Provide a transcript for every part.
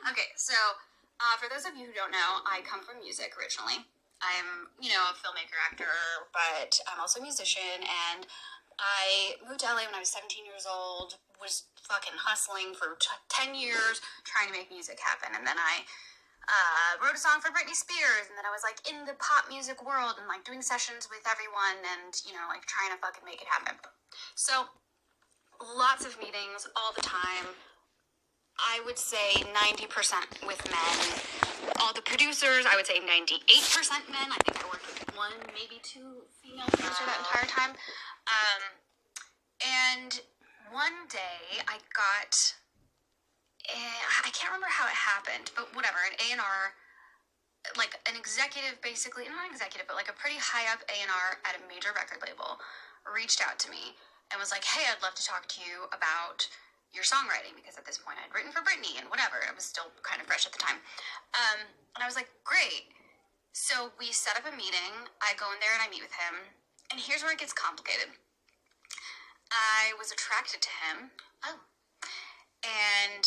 Okay, so for those of you who don't know, I come from music originally. I'm, a filmmaker, actor, but I'm also a musician, and I moved to LA when I was 17 years old, was fucking hustling for 10 years trying to make music happen, and then I wrote a song for Britney Spears, and then I was, like, in the pop music world and, like, doing sessions with everyone and, like, trying to fucking make it happen. So, lots of meetings all the time. I would say 90% with men. All the producers, I would say 98% men. I think I worked with one, maybe two female producers that entire time. And one day I got, I can't remember how it happened, but whatever, an A&R, like an executive basically, not an executive, but like a pretty high up A&R at a major record label reached out to me and was like, hey, I'd love to talk to you about your songwriting, because at this point I'd written for Britney and whatever. It was still kind of fresh at the time. And I was like, great. So we set up a meeting. I go in there and I meet with him. And here's where it gets complicated. I was attracted to him. Oh. And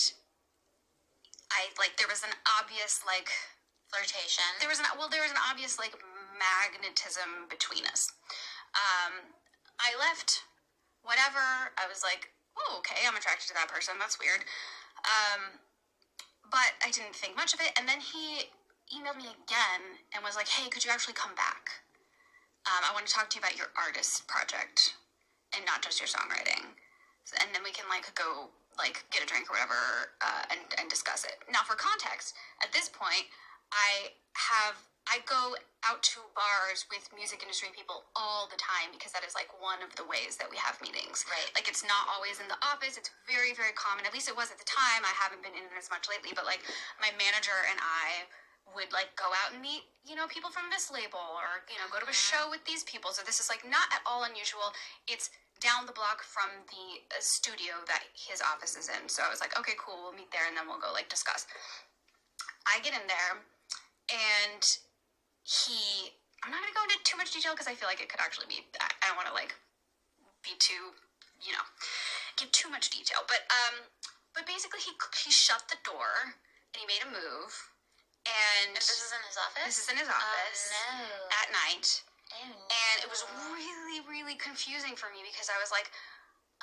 there was an obvious, flirtation. There was an obvious, magnetism between us. I left, whatever. I was like, oh, okay, I'm attracted to that person. That's weird. But I didn't think much of it. And then he emailed me again and was like, hey, could you actually come back? I want to talk to you about your artist project and not just your songwriting. And then we can, go, get a drink or whatever and discuss it. Now, for context, at this point, I go out to bars with music industry people all the time, because that is one of the ways that we have meetings. Right. It's not always in the office. It's very, very common. At least it was at the time. I haven't been in it as much lately, but my manager and I would go out and meet, people from this label, or, go to a show with these people. So this is not at all unusual. It's down the block from the studio that his office is in. So I was like, okay, cool. We'll meet there and then we'll go discuss. I get in there and I'm not going to go into too much detail because I feel like it could actually be, I don't want to be too, give too much detail. But basically he shut the door and he made a move. And this is in his office? This is in his office. Oh, no. At night. Oh, no. And it was really, really confusing for me, because I was like,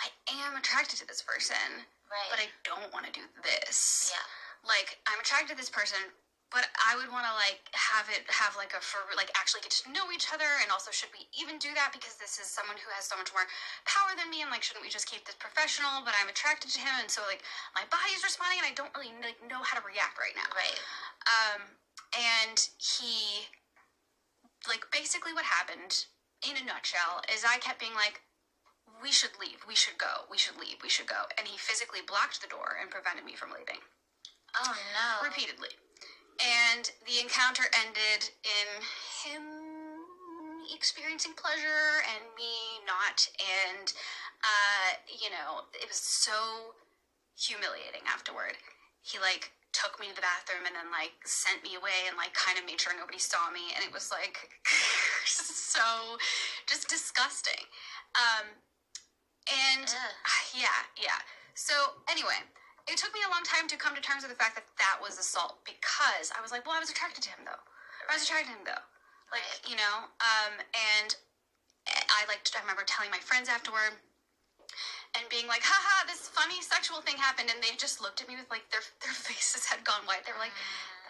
I am attracted to this person. Right. But I don't want to do this. Yeah. I'm attracted to this person, but I would want to actually get to know each other. And also, should we even do that? Because this is someone who has so much more power than me. And shouldn't we just keep this professional? But I'm attracted to him. And so my body's responding and I don't really know how to react right now. Right. And he, basically what happened in a nutshell is I kept being we should leave. We should go. We should leave. We should go. And he physically blocked the door and prevented me from leaving. Oh, no. Repeatedly. And the encounter ended in him experiencing pleasure and me not. And, it was so humiliating afterward. He, took me to the bathroom and then, sent me away and, kind of made sure nobody saw me. And it was, so just disgusting. Yeah. So, anyway, it took me a long time to come to terms with the fact that that was assault, because I was like, well, I was attracted to him, though. And, and I remember telling my friends afterward and being like, haha, this funny sexual thing happened, and they just looked at me with, their faces had gone white. They were like,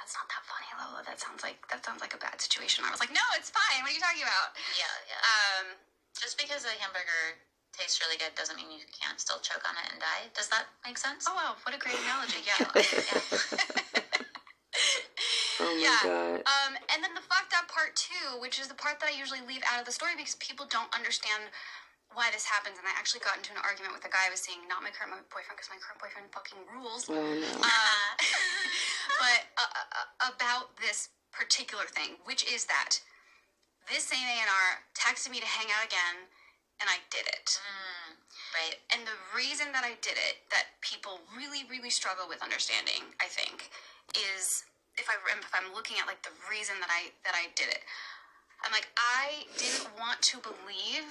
that's not that funny, Lola. That sounds like a bad situation. I was like, no, it's fine. What are you talking about? Yeah. Just because a hamburger tastes really good doesn't mean you can't still choke on it and die. Does that make sense? Oh, wow. What a great analogy. Yeah. Oh my God. And then the fucked up part too, which is the part that I usually leave out of the story because people don't understand why this happens. And I actually got into an argument with a guy I was seeing, not my current boyfriend, because my current boyfriend fucking rules. Oh, no. But about this particular thing, which is that this same A&R texted me to hang out again, and I did it. Right. And the reason that I did it, that people really, really struggle with understanding, I think, is if I'm looking at the reason that I did it, I'm like, I didn't want to believe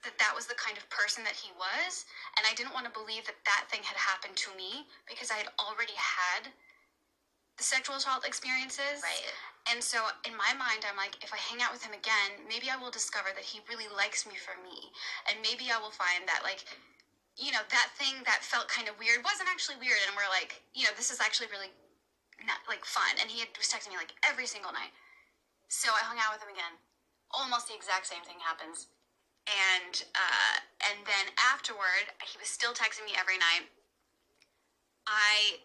that was the kind of person that he was, and I didn't want to believe that thing had happened to me, because I had already had sexual assault experiences. Right. And so in my mind, I'm like, if I hang out with him again, maybe I will discover that he really likes me for me. And maybe I will find that, like, you know, that thing that felt kind of weird wasn't actually weird. And we're like, you know, this is actually really not, like, fun. And was texting me, like, every single night. So I hung out with him again. Almost the exact same thing happens. And then afterward, he was still texting me every night. I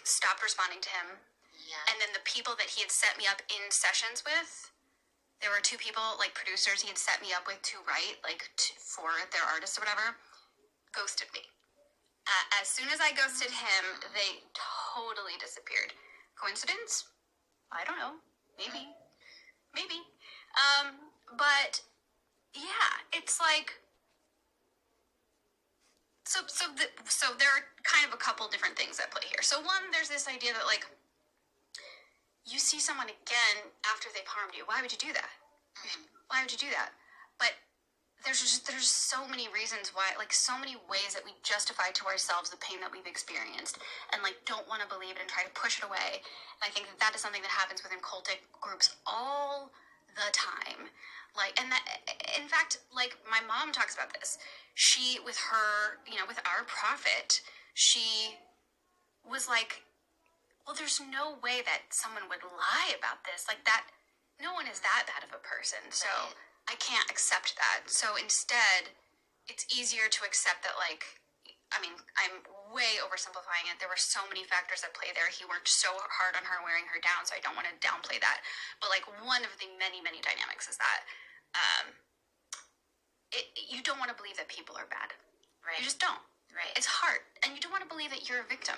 stopped responding to him. Yeah. And then the people that he had set me up in sessions with, there were 2 people, like, producers he had set me up with to write, like, for their artists or whatever, ghosted me. As soon as I ghosted him, they totally disappeared. Coincidence? I don't know. Maybe. But, yeah, it's like... So there are kind of a couple different things at play here. So one, there's this idea that, like, you see someone again after they've harmed you. Why would you do that? Why would you do that? But there's so many reasons why, like, so many ways that we justify to ourselves the pain that we've experienced and, like, don't want to believe it and try to push it away. And I think that is something that happens within cultic groups all the time. Like, and that, in fact, like, my mom talks about this. She, with her, you know, with our prophet, she was like, well, there's no way that someone would lie about this. Like, that, no one is that bad of a person. So I can't accept that. So instead, it's easier to accept that, like, I mean, I'm way oversimplifying it. There were so many factors at play there. He worked so hard on her, wearing her down, so I don't want to downplay that. But, like, one of the many, many dynamics is that you don't want to believe that people are bad. Right. You just don't. Right. It's hard. And you don't want to believe that you're a victim.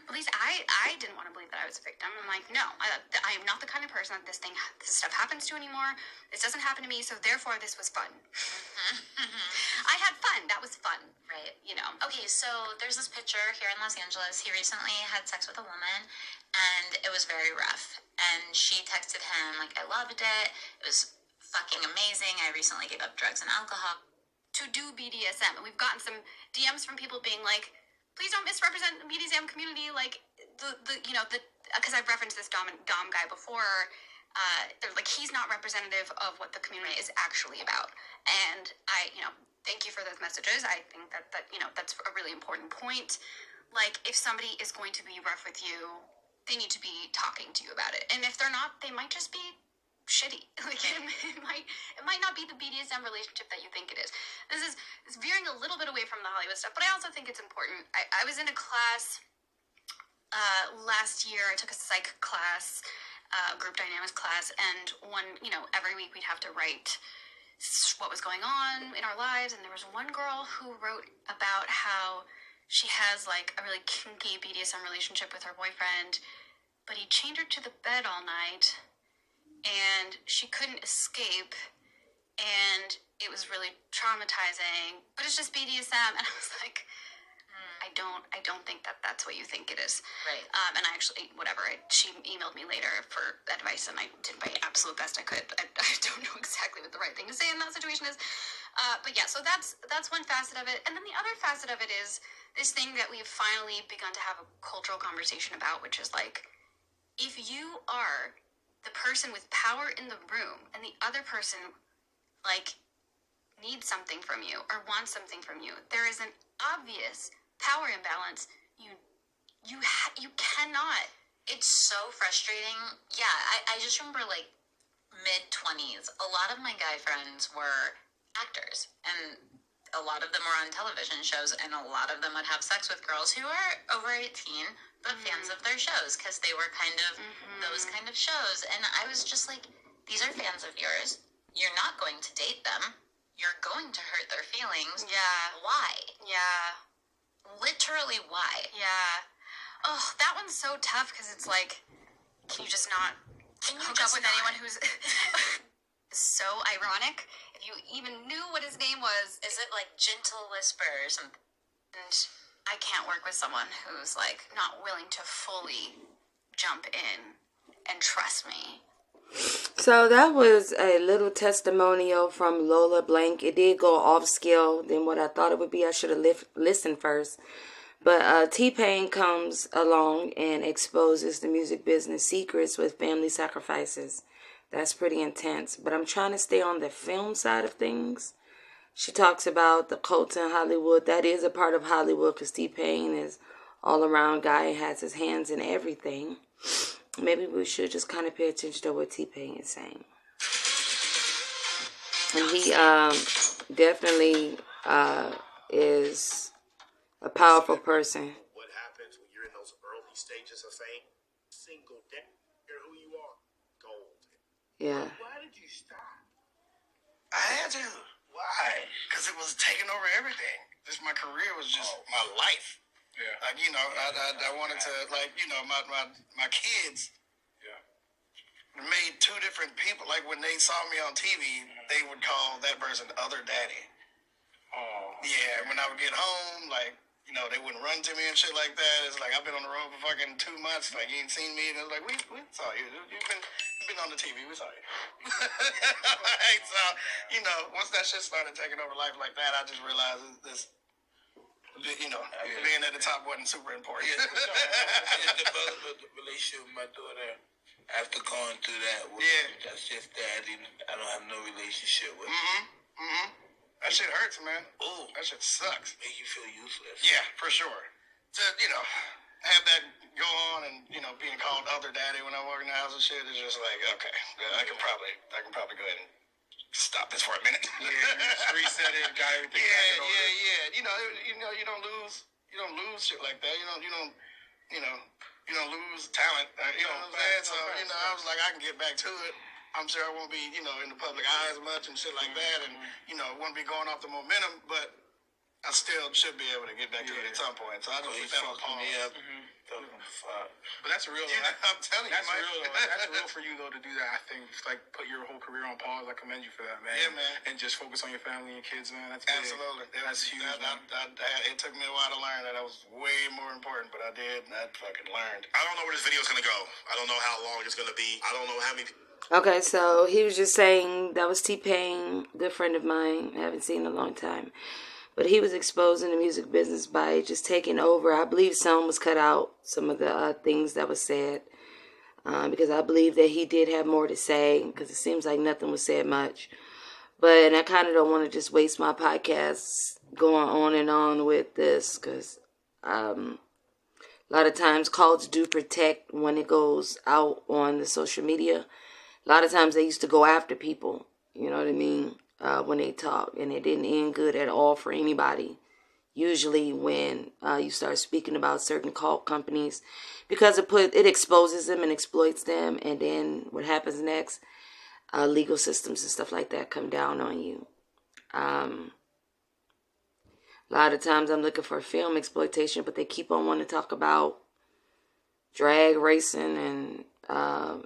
At least I didn't want to believe that I was a victim. I'm like, no, I am not the kind of person that this stuff happens to anymore. This doesn't happen to me, so therefore this was fun. I had fun. That was fun. Right. You know. Okay, so there's this picture here in Los Angeles. He recently had sex with a woman, and it was very rough. And she texted him, like, I loved it. It was fucking amazing. I recently gave up drugs and alcohol to do BDSM. And we've gotten some DMs from people being like, please don't misrepresent the BDSM community, like, because I've referenced this Dom guy before, they're like, he's not representative of what the community is actually about. And I, thank you for those messages. I think that that's a really important point. Like, if somebody is going to be rough with you, they need to be talking to you about it. And if they're not, they might just be shitty. Like, it might not be the BDSM relationship that you think it is. This is veering a little bit away from the Hollywood stuff, but I also think it's important. I was in a class last year. I took a psych class, group dynamics class, and every week we'd have to write what was going on in our lives. And there was one girl who wrote about how she has, like, a really kinky BDSM relationship with her boyfriend, but he chained her to the bed all night, and she couldn't escape, and it was really traumatizing, but it's just BDSM. And I was like, I don't think that that's what you think it is. Right. And I actually, she emailed me later for advice, and I did my absolute best I could. I don't know exactly what the right thing to say in that situation is. But yeah, so that's one facet of it. And then the other facet of it is this thing that we've finally begun to have a cultural conversation about, which is, like, if you are the person with power in the room and the other person, like, needs something from you or wants something from you, there is an obvious power imbalance. You cannot. It's so frustrating. Yeah, I just remember, like, mid-20s, a lot of my guy friends were actors, and a lot of them were on television shows, and a lot of them would have sex with girls who are over 18, but fans of their shows, because they were kind of those kind of shows. And I was just like, these are fans of yours. You're not going to date them. You're going to hurt their feelings. Yeah. Why? Yeah. Literally, why? Yeah. Oh, that one's so tough, because it's like, can you just not hook up with anyone who's so ironic? If you even knew what his name was. Is it like Gentle Whisper or something? And I can't work with someone who's, like, not willing to fully jump in and trust me. So that was a little testimonial from Lola Blank. It did go off scale than what I thought it would be. I should have listened first. But T-Pain comes along and exposes the music business secrets with family sacrifices. That's pretty intense. But I'm trying to stay on the film side of things. She talks about the cults in Hollywood. That is a part of Hollywood because T-Pain is all-around guy and has his hands in everything. Maybe we should just kind of pay attention to what T-Pain is saying. And he definitely is a powerful person. What happens when you're in those early stages of fame? Single day, who you are, gold. Yeah. Why did you stop? I had to. Why? Because it was taking over everything. Just my career was just my life. Yeah. Like, you know, I wanted to, like, you know, my kids made two different people. Like, when they saw me on TV, they would call that person Other Daddy. Oh. Yeah, when I would get home, like, you know, they wouldn't run to me and shit like that. It's like, I've been on the road for fucking 2 months. Like, you ain't seen me. And it's like, we saw you. You've been on the TV. We saw you. Like, so, you know, once that shit started taking over life like that, I just realized this, you know, being at the top wasn't super important. The development of the relationship with my daughter after going through that. That's just that. I don't have no relationship with her. That shit hurts, man. Ooh. That shit sucks. Make you feel useless. Yeah, for sure. To, you know, have that go on and, you know, being called Other Daddy when I walk in the house and shit is just like, okay, I can probably go ahead and stop this for a minute. Yeah, just reset it, got everything back in order. Yeah. You don't lose shit like that. You don't lose talent. You know what I'm saying? So, you know, I was like, I can get back to it. I'm sure I won't be, you know, in the public eye as much and shit like that, and, you know, won't be going off the momentum, but I still should be able to get back to it at some point. So I just put that on pause. But that's real. You know, I'm telling you, That's Mike. real. That's real for you though to do that. I think just like put your whole career on pause. I commend you for that, man. Yeah, man. And just focus on your family and kids, man. That's big. Absolutely. That's huge, man. It took me a while to learn that. That was way more important, but I did, and I fucking learned. I don't know where this video is gonna go. I don't know how long it's gonna be. I don't know how many. Okay, so he was just saying that was T-Pain, good friend of mine. I haven't seen in a long time. But he was exposing the music business by just taking over. I believe some was cut out, some of the things that was said. Because I believe that he did have more to say. Because it seems like nothing was said much. But I kind of don't want to just waste my podcast going on and on with this. Because a lot of times cults do protect when it goes out on the social media. A lot of times they used to go after people, you know what I mean, when they talk. And it didn't end good at all for anybody. Usually when you start speaking about certain cult companies. Because it exposes them and exploits them. And then what happens next? Legal systems and stuff like that come down on you. A lot of times I'm looking for film exploitation. But they keep on wanting to talk about drag racing and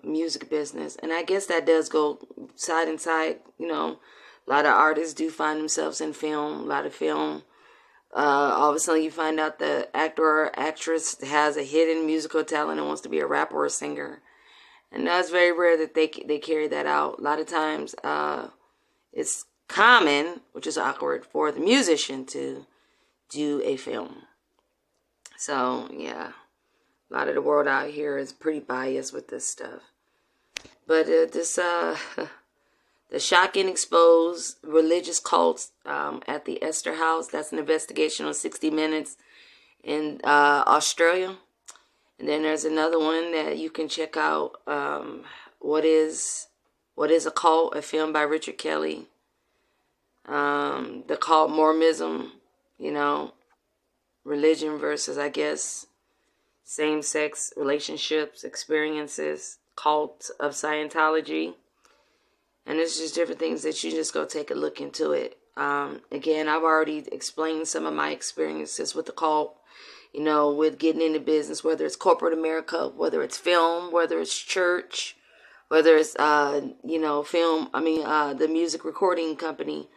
music business, and I guess that does go side and side. You know, a lot of artists do find themselves in film. A lot of film. All of a sudden, you find out the actor or actress has a hidden musical talent and wants to be a rapper or a singer, and that's very rare that they carry that out. A lot of times, it's common, which is awkward, for the musician to do a film. So yeah. A lot of the world out here is pretty biased with this stuff. But the shocking exposed religious cults at the Esther House. That's an investigation on 60 Minutes in Australia. And then there's another one that you can check out. What is a Cult? A film by Richard Kelly. The cult Mormonism. You know, religion versus, I guess, same-sex relationships, experiences, cult of Scientology. And it's just different things that you just go take a look into it. Again, I've already explained some of my experiences with the cult, you know, with getting into business, whether it's corporate America, whether it's film, whether it's church, whether it's, film, the music recording company.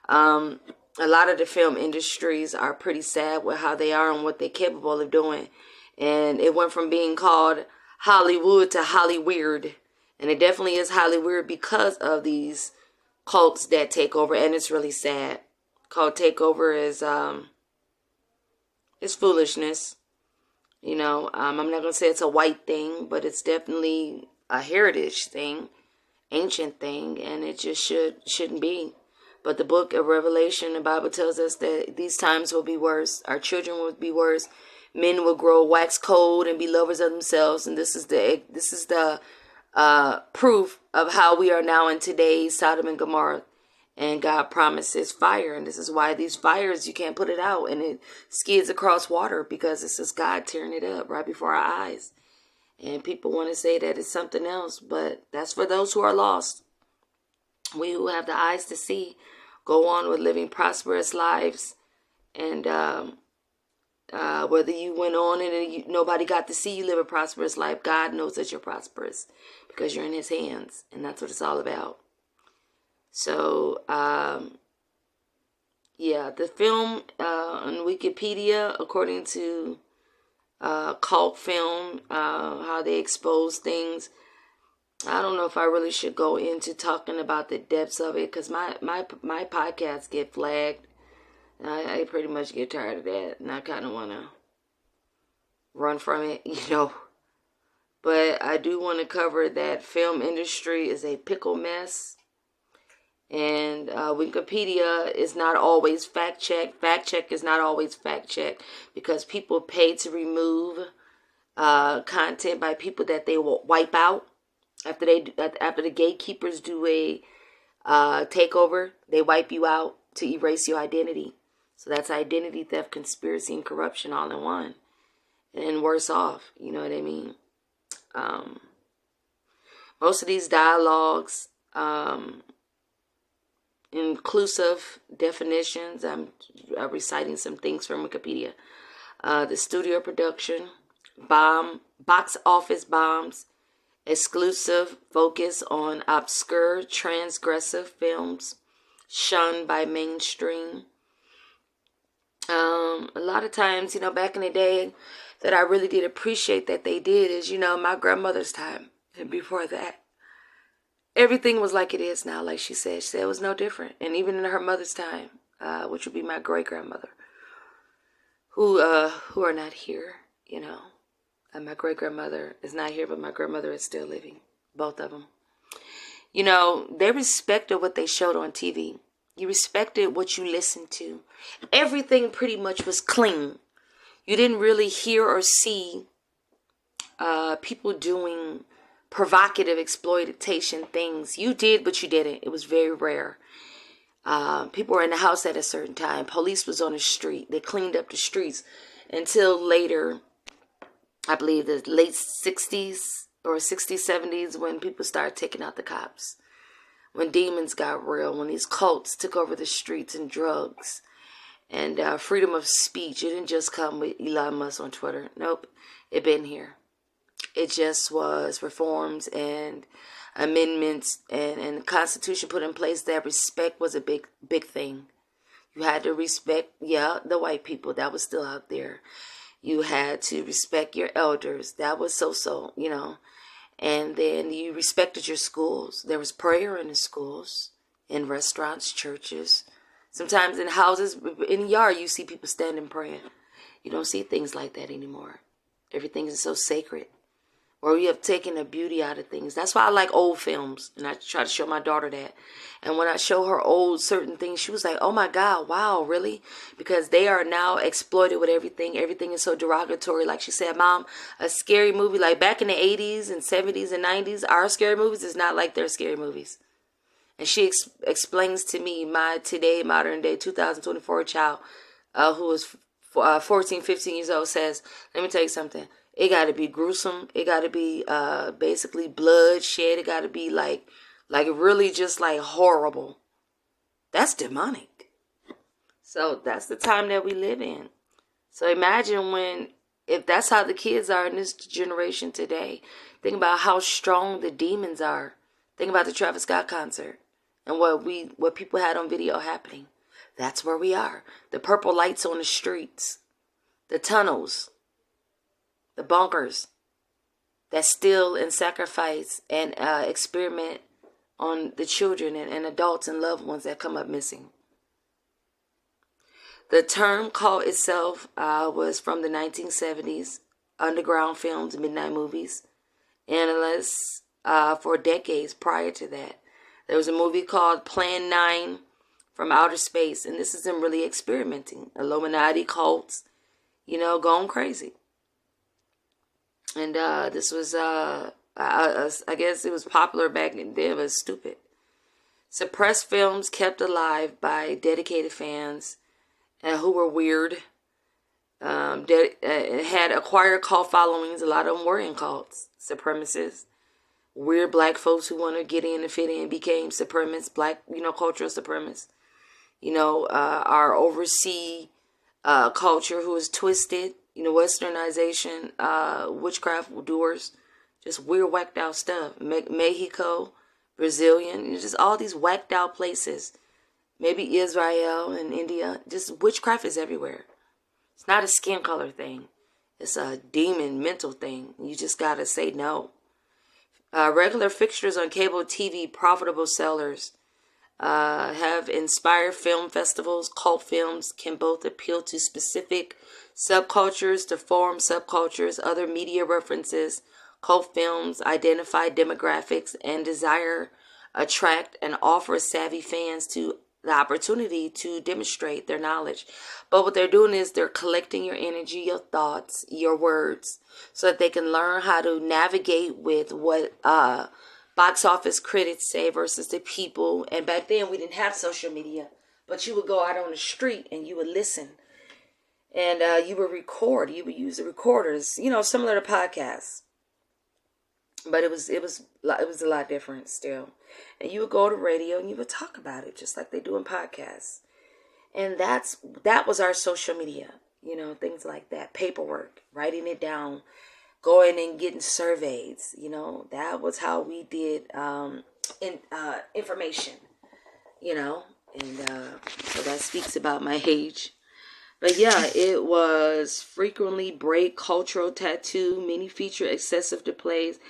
A lot of the film industries are pretty sad with how they are and what they're capable of doing. And it went from being called Hollywood to Hollyweird. And it definitely is Hollyweird because of these cults that take over. And it's really sad. Cult takeover It's foolishness. You know, I'm not going to say it's a white thing, but it's definitely a heritage thing, ancient thing, and it just shouldn't be. But the book of Revelation, the Bible tells us that these times will be worse. Our children will be worse. Men will grow wax cold and be lovers of themselves. And this is the proof of how we are now in today's Sodom and Gomorrah. And God promises fire. And this is why these fires, you can't put it out. And it skids across water because this is God tearing it up right before our eyes. And people want to say that it's something else. But that's for those who are lost. We who have the eyes to see go on with living prosperous lives. And whether you went on and nobody got to see you live a prosperous life, God knows that you're prosperous because you're in his hands. And that's what it's all about. So, the film on Wikipedia, according to Cult Film, how they expose things. I don't know if I really should go into talking about the depths of it because my podcasts get flagged. I pretty much get tired of that, and I kind of want to run from it, But I do want to cover that film industry is a pickle mess. And Wikipedia is not always fact-checked. Fact-check is not always fact-checked because people pay to remove content by people that they will wipe out. After the gatekeepers do a takeover, they wipe you out to erase your identity. So that's identity theft, conspiracy, and corruption all in one. And worse off, you know what I mean? Most of these dialogues, inclusive definitions, I'm reciting some things from Wikipedia. The studio production, box office bombs, exclusive focus on obscure transgressive films shunned by mainstream. A lot of times, back in the day that I really did appreciate that they did is, my grandmother's time and before that. Everything was like it is now, like she said. She said it was no different. And even in her mother's time, which would be my great-grandmother, who are not here, And my great-grandmother is not here, but my grandmother is still living. Both of them. They respected what they showed on TV. You respected what you listened to. Everything pretty much was clean. You didn't really hear or see people doing provocative exploitation things. You did, but you didn't. It was very rare. People were in the house at a certain time. Police was on the street. They cleaned up the streets until later, I believe the late 60s or 60s, 70s, when people started taking out the cops. When demons got real, when these cults took over the streets and drugs and freedom of speech. It didn't just come with Elon Musk on Twitter. Nope, it been here. It just was reforms and amendments and the Constitution put in place that respect was a big thing. You had to respect, the white people. That was still out there. You had to respect your elders. That was so. And then you respected your schools. There was prayer in the schools, in restaurants, churches. Sometimes in houses, in the yard, you see people standing praying. You don't see things like that anymore. Everything is so sacred. Or we have taken the beauty out of things. That's why I like old films. And I try to show my daughter that. And when I show her old certain things, she was like, oh my God, wow, really? Because they are now exploited with everything. Everything is so derogatory. Like she said, Mom, a scary movie, like back in the 80s and 70s and 90s, our scary movies is not like their scary movies. And she explains to me, my today, modern day, 2024 child, who is 14, 15 years old, says, let me tell you something. It got to be gruesome. It got to be basically bloodshed. It got to be like really just like horrible. That's demonic. So that's the time that we live in. So imagine if that's how the kids are in this generation today. Think about how strong the demons are. Think about the Travis Scott concert and what people had on video happening. That's where we are. The purple lights on the streets, the tunnels, the bunkers that steal and sacrifice and experiment on the children and adults and loved ones that come up missing. The term cult itself was from the 1970s, underground films, midnight movies. Analysts for decades prior to that. There was a movie called Plan 9 from Outer Space, and this is them really experimenting. Illuminati cults, going crazy. And this was, I guess it was popular back then, but it was stupid. Suppressed films kept alive by dedicated fans who were weird, had acquired cult followings. A lot of them were in cults. Supremacists, weird black folks who want to get in and fit in became supremacists, black, cultural supremacists. Our overseas culture who is twisted, westernization, witchcraft doers, just weird whacked out stuff. Mexico, Brazilian, just all these whacked out places. Maybe Israel and India. Just witchcraft is everywhere. It's not a skin color thing. It's a demon mental thing. You just gotta say no. Regular fixtures on cable TV, profitable sellers, have inspired film festivals. Cult films can both appeal to specific subcultures, to form subcultures, other media references. Cult films identify demographics and desire, attract, and offer savvy fans to the opportunity to demonstrate their knowledge. But what they're doing is they're collecting your energy, your thoughts, your words, so that they can learn how to navigate with what box office critics say versus the people. And back then we didn't have social media, but you would go out on the street and you would listen, and you would record. You would use the recorders, similar to podcasts. But it was a lot different still. And you would go to radio and you would talk about it just like they do in podcasts. And that was our social media, things like that. Paperwork, writing it down, going and getting surveys, that was how we did information, and so that speaks about my age. But yeah, it was frequently break, cultural tattoo, many feature excessive displays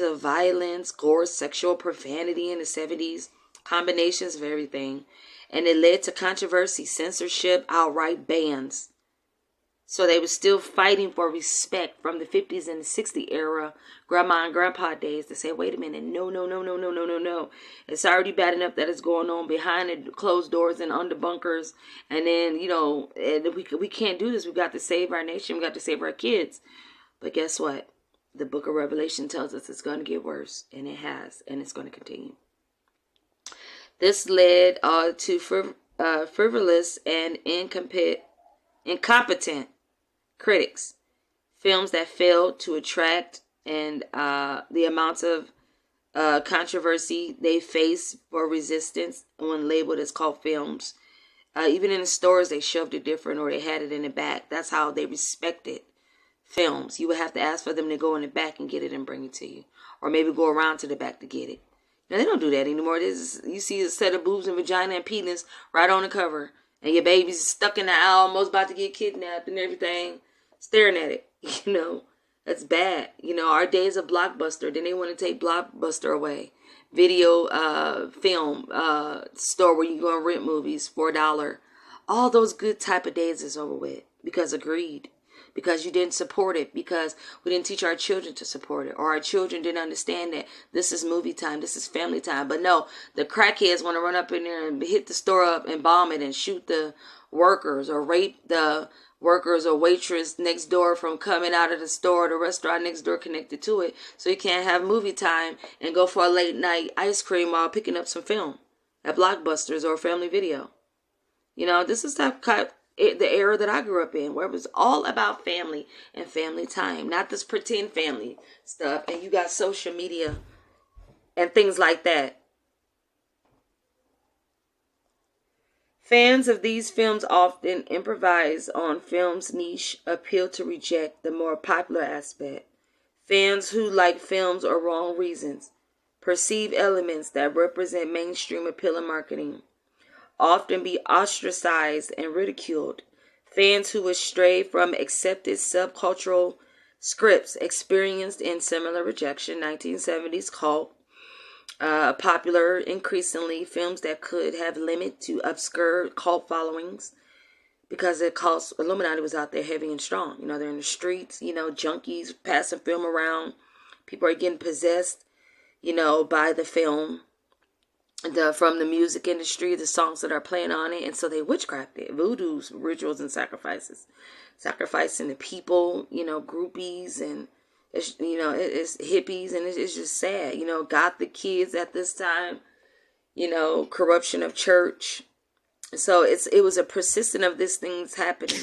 of violence, gore, sexual profanity in the 70s, combinations of everything. And it led to controversy, censorship, outright bans. So they were still fighting for respect from the 50s and the 60s era, grandma and grandpa days, to say, wait a minute, no. It's already bad enough that it's going on behind the closed doors and under bunkers. And then, we can't do this. We got to save our nation. We got to save our kids. But guess what? The book of Revelation tells us it's going to get worse, and it has, and it's going to continue. This led to frivolous and incompetent critics, films that failed to attract, and the amounts of controversy they face for resistance when labeled as cult films. Even in the stores, they shoved it different, or they had it in the back. That's how they respected films. You would have to ask for them to go in the back and get it and bring it to you, or maybe go around to the back to get it. Now they don't do that anymore. You see a set of boobs and vagina and penis right on the cover, and your baby's stuck in the aisle, almost about to get kidnapped and everything, staring at it. That's bad. Our days of Blockbuster. Then they want to take Blockbuster away. Video film store where you go and rent movies for $1. All those good type of days is over with because of greed. Because you didn't support it, because we didn't teach our children to support it, or our children didn't understand that this is movie time, this is family time. But no, the crackheads want to run up in there and hit the store up and bomb it and shoot the workers, or rape the workers or waitress next door from coming out of the store, the restaurant next door connected to it, so you can't have movie time and go for a late night ice cream while picking up some film at Blockbusters or Family Video. This is the era that I grew up in, where it was all about family and family time, not this pretend family stuff. And you got social media and things like that. Fans of these films often improvise on films' niche appeal to reject the more popular aspect. Fans who like films or wrong reasons perceive elements that represent mainstream appeal and marketing often be ostracized and ridiculed. Fans who astray from accepted subcultural scripts experienced in similar rejection. 1970s cult, popular increasingly films that could have limit to obscure cult followings. because it cost, Illuminati was out there heavy and strong. You know, they're in the streets, you know, junkies passing film around. People are getting possessed, you know, by the film, from the music industry, the songs that are playing on it. And so they witchcraft it, voodoos, rituals, and sacrifices. Sacrificing the people, you know, groupies, and, it's, you know, it's hippies, and it's just sad. You know, Gothic kids at this time, you know, corruption of church. So it was a persistent of these things happening,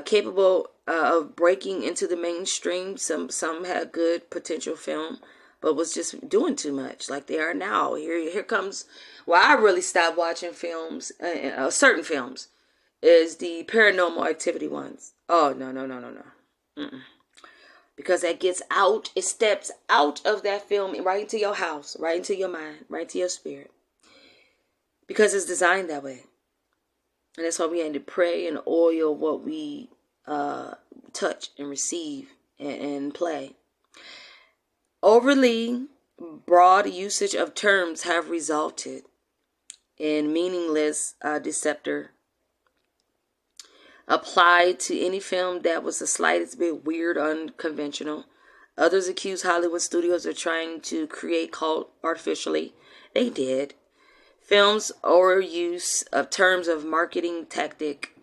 capable of breaking into the mainstream. Some had good potential film, but was just doing too much, like they are now. Here comes, well, I really stopped watching films, certain films, is the Paranormal Activity ones. Oh, no. Mm-mm. Because that gets out, it steps out of that film right into your house, right into your mind, right into your spirit. Because it's designed that way. And that's why we had to pray and oil what we touch and receive and play. Overly broad usage of terms have resulted in meaningless deceptor applied to any film that was the slightest bit weird, unconventional. Others accuse Hollywood studios of trying to create cult artificially. They did. Films overuse of terms of marketing tactic,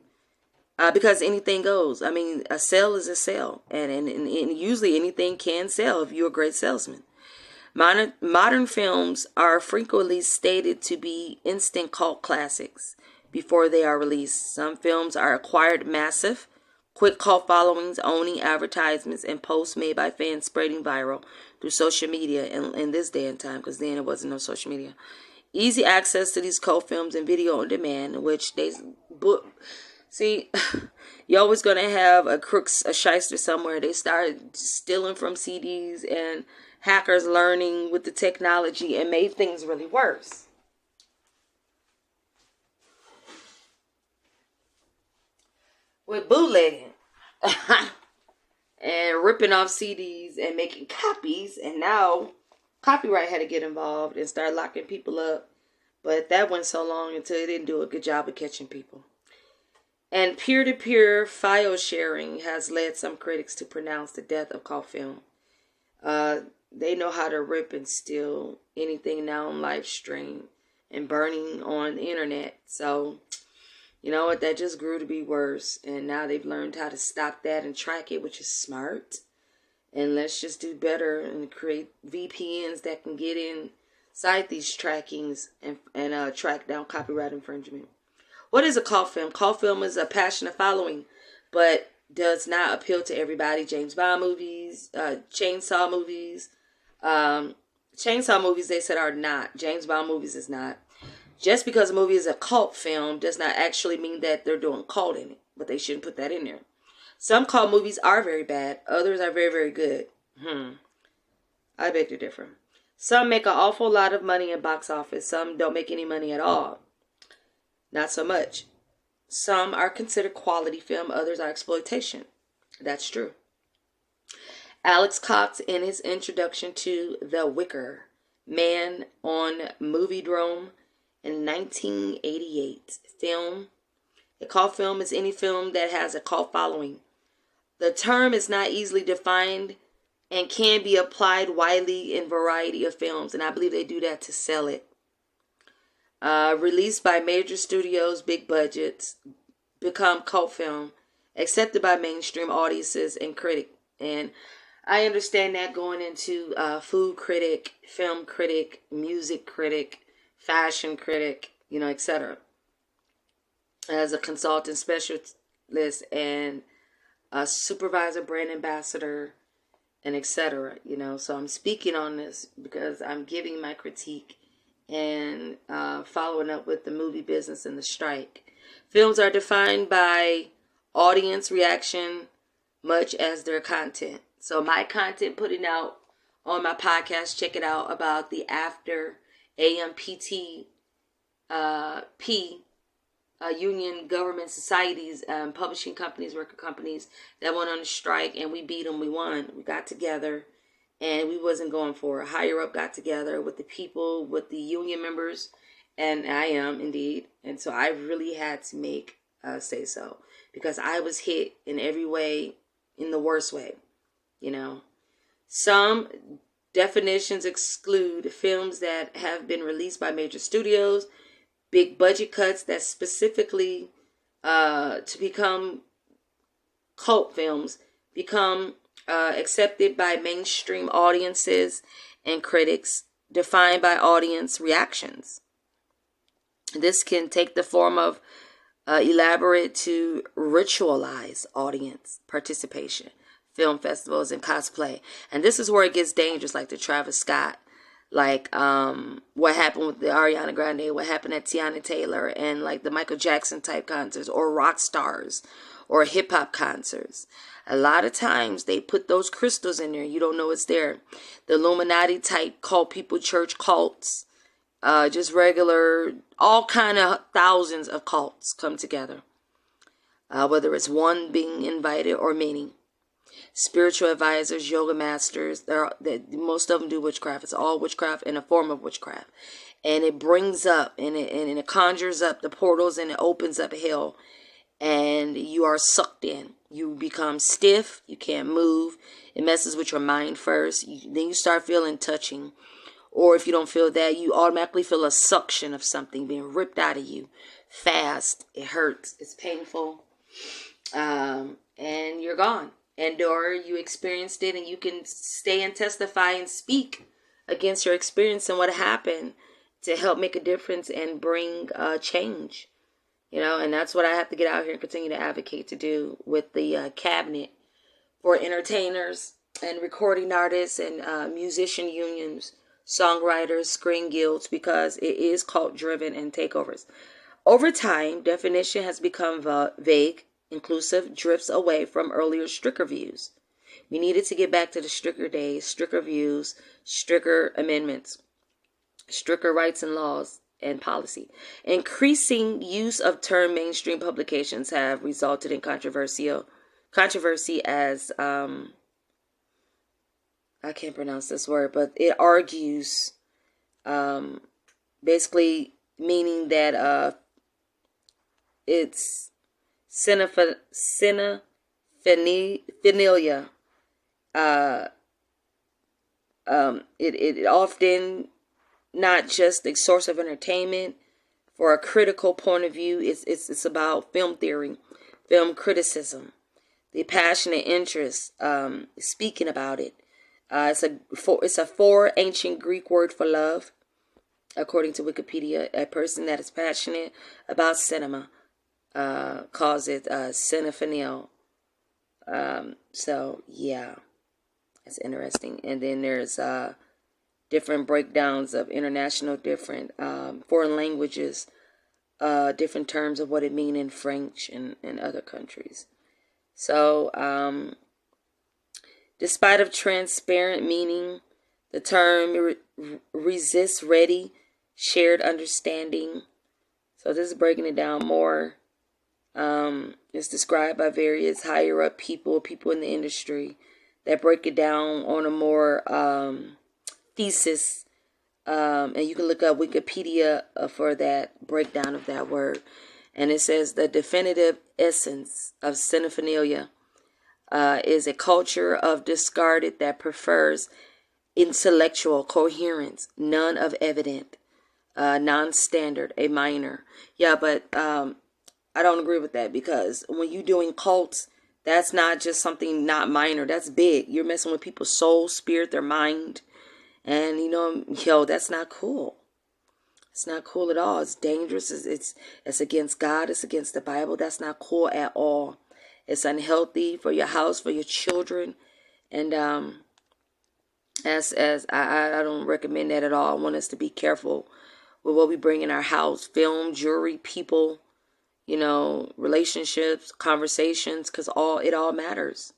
because anything goes. I mean, a sale is a sale, and usually anything can sell if you're a great salesman. Modern films are frequently stated to be instant cult classics before they are released. Some films are acquired massive, quick cult followings, owning advertisements and posts made by fans spreading viral through social media in this day and time, because then it wasn't no social media. Easy access to these cult films and video on demand, which they book. See, you're always going to have a shyster somewhere. They started stealing from CDs, and hackers learning with the technology and made things really worse. With bootlegging and ripping off CDs and making copies, and now copyright had to get involved and start locking people up. But that went so long until it didn't do a good job of catching people. And peer-to-peer file sharing has led some critics to pronounce the death of cult film. They know how to rip and steal anything now on live stream and burning on the internet. So, you know what? That just grew to be worse. And now they've learned how to stop that and track it, which is smart. And let's just do better and create VPNs that can get inside these trackings and track down copyright infringement. What is a cult film? Cult film is a passionate following, but does not appeal to everybody. James Bond movies, chainsaw movies. Chainsaw movies, they said, are not. James Bond movies is not. Just because a movie is a cult film does not actually mean that they're doing cult in it, but they shouldn't put that in there. Some cult movies are very bad. Others are very, very good. I beg to differ. Some make an awful lot of money in box office. Some don't make any money at all. Not so much. Some are considered quality film. Others are exploitation. That's true. Alex Cox, in his introduction to The Wicker Man on Moviedrome in 1988, a cult film is any film that has a cult following. The term is not easily defined and can be applied widely in a variety of films, and I believe they do that to sell it. Released by major studios, big budgets, become cult film, accepted by mainstream audiences and critic. And I understand that going into food critic, film critic, music critic, fashion critic, etc. As a consultant specialist and a supervisor, brand ambassador, and etc. So I'm speaking on this because I'm giving my critique and following up with the movie business and the strike. Films are defined by audience reaction much as their content. So my content putting out on my podcast, check it out, about the after AMPT union government societies, publishing companies, record companies that went on a strike, and we beat them. We won. We got together, and we wasn't going for it. Higher up got together with the people, with the union members, and I am indeed. And so I really had to make say so, because I was hit in every way, in the worst way, you know. Some definitions exclude films that have been released by major studios, big budget cuts that specifically to become cult films, become accepted by mainstream audiences and critics, defined by audience reactions. This can take the form of elaborate to ritualized audience participation, film festivals, and cosplay. And this is where it gets dangerous, like the Travis Scott, like what happened with the Ariana Grande, what happened at Tiana Taylor, and like the Michael Jackson type concerts, or rock stars, or hip hop concerts. A lot of times they put those crystals in there. You don't know it's there. The Illuminati type cult people, church cults, just regular, all kind of thousands of cults come together. Whether it's one being invited or many. Spiritual advisors, yoga masters, most of them do witchcraft. It's all witchcraft in a form of witchcraft. And it brings up and it conjures up the portals, and it opens up hell. And you are sucked in. You become stiff. You can't move. It messes with your mind first. Then you start feeling touching. Or if you don't feel that, you automatically feel a suction of something being ripped out of you fast. It hurts. It's painful. And you're gone. Or you experienced it, and you can stay and testify and speak against your experience and what happened to help make a difference and bring change. You know, and that's what I have to get out here and continue to advocate to do with the cabinet for entertainers and recording artists and musician unions, songwriters, screen guilds, because it is cult driven and takeovers. Over time, definition has become vague, inclusive, drifts away from earlier stricter views. We needed to get back to the stricter days, stricter views, stricter amendments, stricter rights and laws and policy. Increasing use of term mainstream publications have resulted in controversy as I can't pronounce this word, but it argues basically meaning that it's cinephilia, it often not just a source of entertainment for a critical point of view. It's about film theory, film criticism, the passionate interest, speaking about it. It's a four ancient Greek word for love, according to Wikipedia. A person that is passionate about cinema calls it cinephilia. So yeah, that's interesting. And then there's different breakdowns of international, different foreign languages, different terms of what it means in French and other countries. So despite of transparent meaning, the term resists ready, shared understanding. So this is breaking it down more. It's described by various higher up people in the industry that break it down on a more thesis, and you can look up Wikipedia for that breakdown of that word. And it says the definitive essence of cinephilia is a culture of discarded that prefers intellectual coherence, none of evident, non-standard, a minor. Yeah, but I don't agree with that, because when you're doing cults, that's not just something not minor. That's big. You're messing with people's soul, spirit, their mind. And, that's not cool. It's not cool at all. It's dangerous. It's against God. It's against the Bible. That's not cool at all. It's unhealthy for your house, for your children. And as I don't recommend that at all. I want us to be careful with what we bring in our house. Film, jewelry, people, relationships, conversations, because it all matters.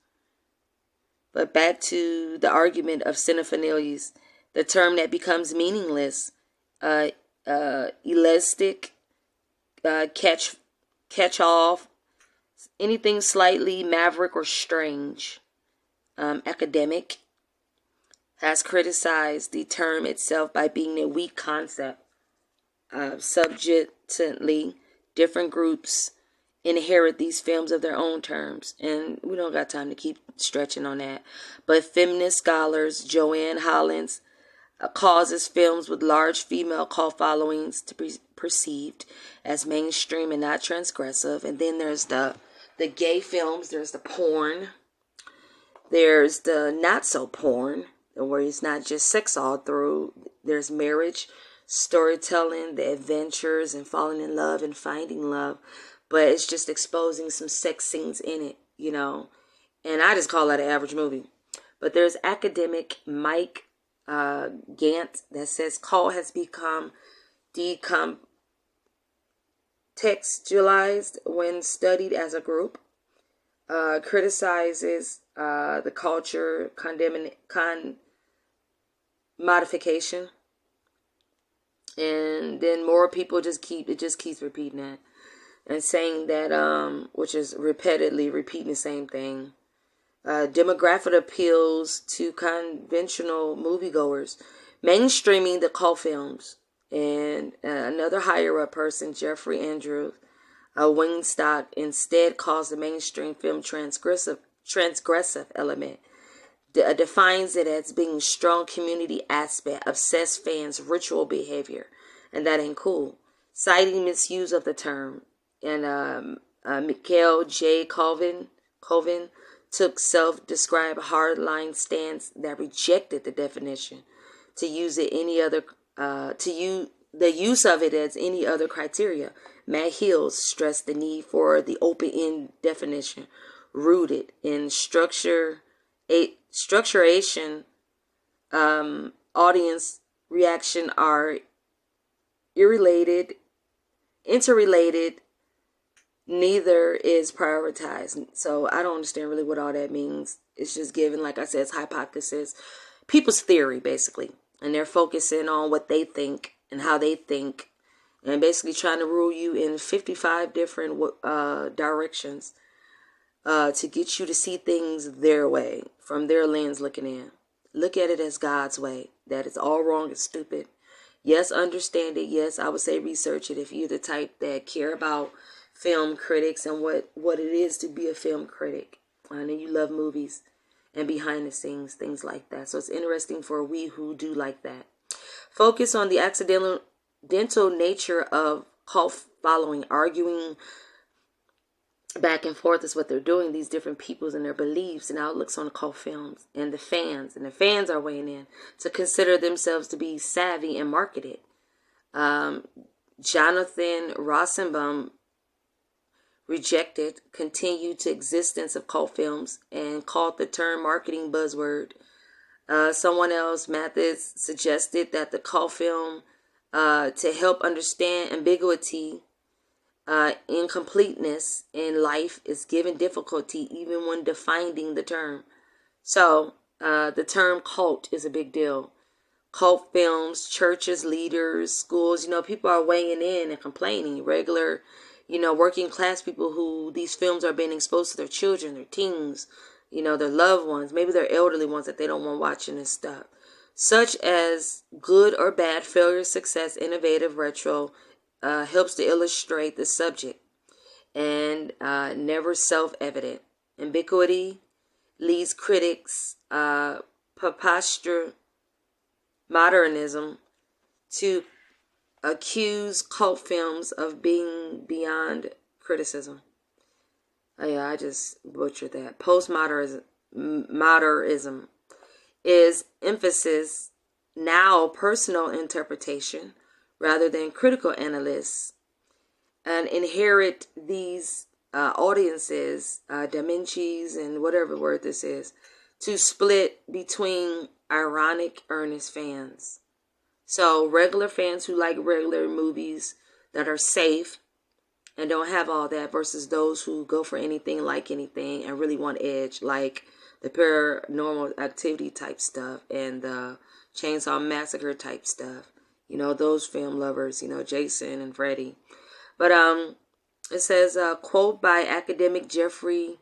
But back to the argument of cinephilias. The term that becomes meaningless, elastic, catch off, anything slightly maverick or strange, academic, has criticized the term itself by being a weak concept. Subjectively, different groups inherit these films of their own terms. And we don't got time to keep stretching on that. But feminist scholars Joanne Hollins causes films with large female cult followings to be perceived as mainstream and not transgressive. And then there's the gay films, there's the porn, there's the not so porn, where it's not just sex all through. There's marriage, storytelling, the adventures, and falling in love and finding love. But it's just exposing some sex scenes in it, you know. And I just call that an average movie. But there's academic Mike Gant that says cult has become decontextualized when studied as a group. Criticizes the culture modification, and then more people keeps repeating that and saying that which is repeatedly repeating the same thing. Demographic appeals to conventional moviegoers, mainstreaming the cult films. And another higher up person, Jeffrey Andrews Wingstock, instead calls the mainstream film transgressive element. Defines it as being strong community aspect, obsessed fans, ritual behavior, and that ain't cool. Citing misuse of the term. And Mikhail J. Colvin took self-described hardline stance that rejected the definition the use of it as any other criteria. Matt Hills stressed the need for the open-end definition rooted in structuration. Audience reaction are interrelated. Neither is prioritized. So I don't understand really what all that means. It's just given, like I said, it's hypothesis, people's theory basically, and they're focusing on what they think and how they think, and basically trying to rule you in 55 different directions to get you to see things their way, from their lens looking in. Look at it as God's way. That is all wrong and stupid. Yes, understand it. Yes, I would say research it if you're the type that care about film critics and what it is to be a film critic. I know you love movies and behind the scenes, things like that. So it's interesting for we who do like that. Focus on the accidental nature of cult following, arguing back and forth is what they're doing, these different peoples and their beliefs and outlooks on the cult films, and the fans are weighing in to consider themselves to be savvy and marketed. Jonathan Rosenbaum rejected continued to existence of cult films and called the term marketing buzzword. Someone else, Mathis, suggested that the cult film to help understand ambiguity, incompleteness in life is given difficulty even when defining the term. So the term cult is a big deal. Cult films, churches, leaders, schools, people are weighing in and complaining. Regular, working class people who these films are being exposed to their children, their teens, their loved ones, maybe their elderly ones that they don't want watching this stuff. Such as good or bad, failure, success, innovative, retro, helps to illustrate the subject, and never self-evident. Ambiguity leads critics, preposterous modernism, to accuse cult films of being beyond criticism. Oh, yeah, I just butchered that. Postmodernism is emphasis now personal interpretation rather than critical analysis, and inherit these audiences, dimensions, and whatever word this is, to split between ironic, earnest fans. So regular fans who like regular movies that are safe and don't have all that, versus those who go for anything, like anything, and really want edge, like the Paranormal Activity type stuff and the Chainsaw Massacre type stuff. Those film lovers, Jason and Freddy. But it says, quote by academic Jeffrey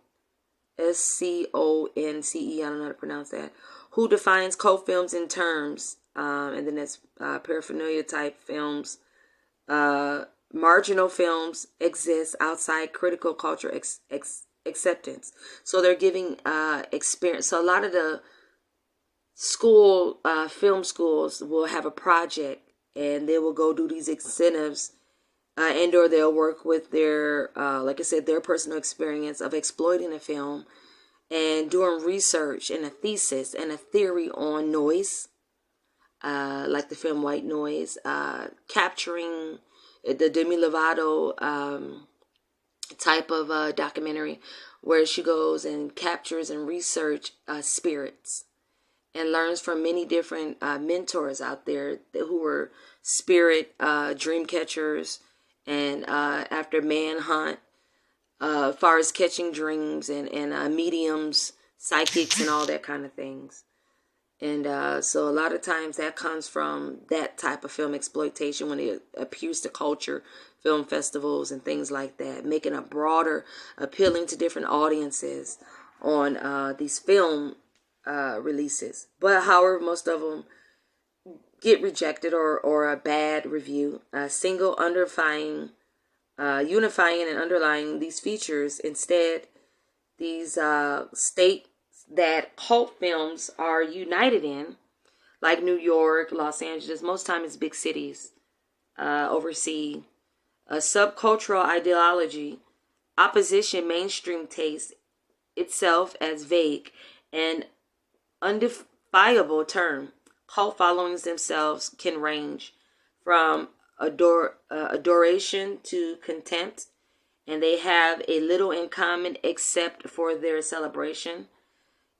Sconce, I don't know how to pronounce that, who defines cult films in terms, and then it's paraphernalia type films, marginal films exist outside critical culture acceptance. So they're giving experience. So a lot of the film schools will have a project, and they will go do these incentives, and or they'll work with their, like I said, their personal experience of exploiting a film and doing research and a thesis and a theory on noise, like the film White Noise, capturing the Demi Lovato type of documentary, where she goes and captures and research spirits and learns from many different mentors out there who were spirit dream catchers, and after manhunt, as far as catching dreams and mediums, psychics, and all that kind of things. And so a lot of times that comes from that type of film exploitation when it appears to culture, film festivals, and things like that, making a broader, appealing to different audiences on these film releases. But however, most of them get rejected or a bad review. Single unifying and underlying these features. Instead, these states that cult films are united in, like New York, Los Angeles, most times it's big cities, oversee a subcultural ideology, opposition mainstream taste itself as vague and undefinable term. Cult followings themselves can range from adoration to contempt, and they have a little in common except for their celebration.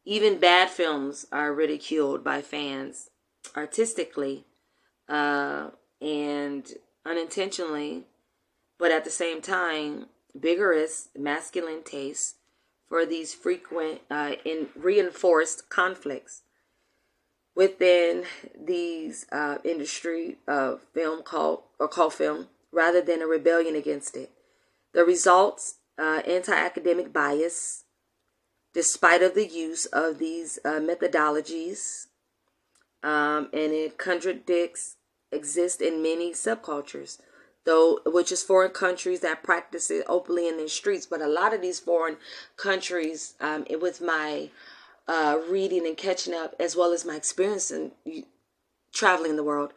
Even bad films are ridiculed by fans artistically and unintentionally, but at the same time, vigorous masculine tastes for these frequent reinforced conflicts within these industry of film cult film, rather than a rebellion against it. The results, anti-academic bias, despite of the use of these methodologies, and it contradicts exist in many subcultures, though, which is foreign countries that practice it openly in their streets. But a lot of these foreign countries, with my reading and catching up, as well as my experience in traveling the world,